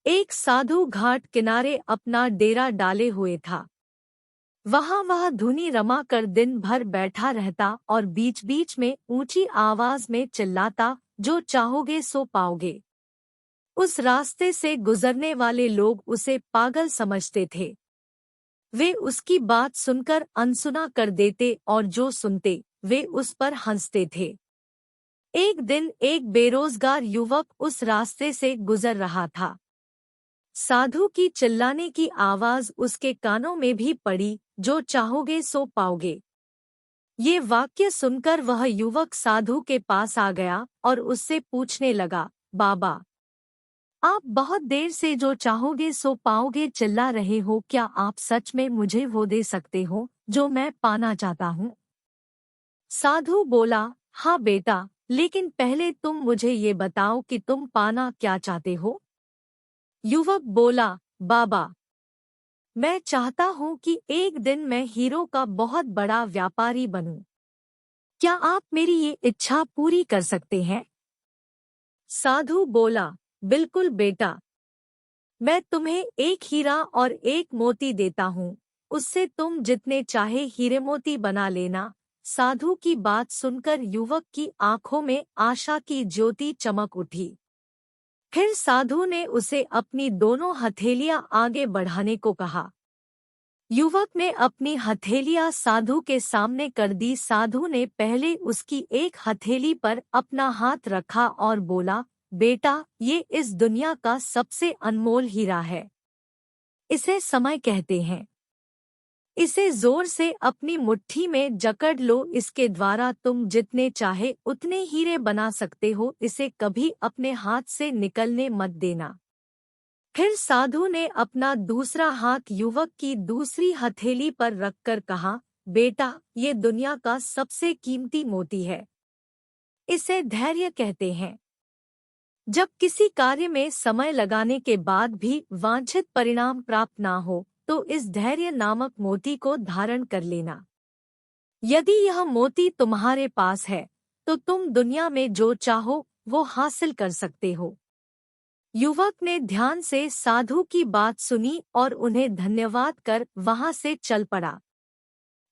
एक साधु घाट किनारे अपना डेरा डाले हुए था। वहाँ वह धुनी रमा कर दिन भर बैठा रहता और बीच बीच में ऊंची आवाज में चिल्लाता, जो चाहोगे सो पाओगे। उस रास्ते से गुजरने वाले लोग उसे पागल समझते थे। वे उसकी बात सुनकर अनसुना कर देते और जो सुनते वे उस पर हंसते थे। एक दिन एक बेरोजगार युवक उस रास्ते से गुजर रहा था। साधु की चिल्लाने की आवाज उसके कानों में भी पड़ी, जो चाहोगे सो पाओगे। ये वाक्य सुनकर वह युवक साधु के पास आ गया और उससे पूछने लगा, बाबा, आप बहुत देर से जो चाहोगे सो पाओगे चिल्ला रहे हो, क्या आप सच में मुझे वो दे सकते हो जो मैं पाना चाहता हूँ? साधु बोला, हाँ बेटा, लेकिन पहले तुम मुझे ये बताओ कि तुम पाना क्या चाहते हो? युवक बोला, बाबा, मैं चाहता हूँ कि एक दिन मैं हीरो का बहुत बड़ा व्यापारी बनूं। क्या आप मेरी ये इच्छा पूरी कर सकते हैं? साधु बोला, बिल्कुल बेटा, मैं तुम्हें एक हीरा और एक मोती देता हूँ, उससे तुम जितने चाहे हीरे मोती बना लेना। साधु की बात सुनकर युवक की आंखों में आशा की ज्योति चमक उठी। फिर साधु ने उसे अपनी दोनों हथेलियां आगे बढ़ाने को कहा। युवक ने अपनी हथेलियां साधु के सामने कर दी। साधु ने पहले उसकी एक हथेली पर अपना हाथ रखा और बोला, बेटा, ये इस दुनिया का सबसे अनमोल हीरा है। इसे समय कहते हैं। इसे जोर से अपनी मुट्ठी में जकड़ लो, इसके द्वारा तुम जितने चाहे उतने हीरे बना सकते हो, इसे कभी अपने हाथ से निकलने मत देना। फिर साधु ने अपना दूसरा हाथ युवक की दूसरी हथेली पर रखकर कहा, बेटा, ये दुनिया का सबसे कीमती मोती है। इसे धैर्य कहते हैं। जब किसी कार्य में समय लगाने के बाद भी वांछित परिणाम प्राप्त ना हो, तो इस धैर्य नामक मोती को धारण कर लेना। यदि यह मोती तुम्हारे पास है, तो तुम दुनिया में जो चाहो वो हासिल कर सकते हो। युवक ने ध्यान से साधु की बात सुनी और उन्हें धन्यवाद कर वहां से चल पड़ा।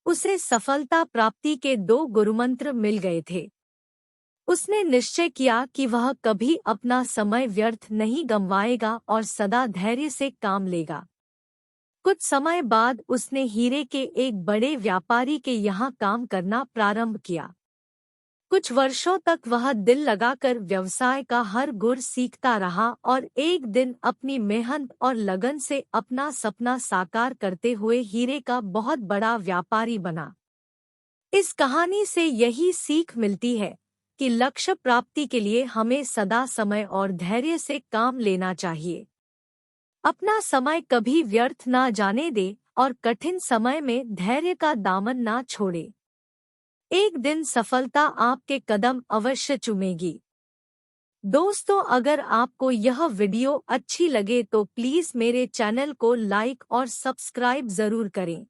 उसे सफलता प्राप्ति के 2 गुरुमंत्र मिल गए थे। उसने निश्चय किया कि वह कभी अपना समय व्यर्थ नहीं गंवाएगा और सदा धैर्य से काम लेगा। कुछ समय बाद उसने हीरे के एक बड़े व्यापारी के यहाँ काम करना प्रारंभ किया। कुछ वर्षों तक वह दिल लगाकर व्यवसाय का हर गुर सीखता रहा और एक दिन अपनी मेहनत और लगन से अपना सपना साकार करते हुए हीरे का बहुत बड़ा व्यापारी बना। इस कहानी से यही सीख मिलती है कि लक्ष्य प्राप्ति के लिए हमें सदा समय और धैर्य से काम लेना चाहिए। अपना समय कभी व्यर्थ ना जाने दे और कठिन समय में धैर्य का दामन ना छोड़े। एक दिन सफलता आपके कदम अवश्य चूमेगी। दोस्तों, अगर आपको यह वीडियो अच्छी लगे तो प्लीज़ मेरे चैनल को लाइक और सब्सक्राइब ज़रूर करें।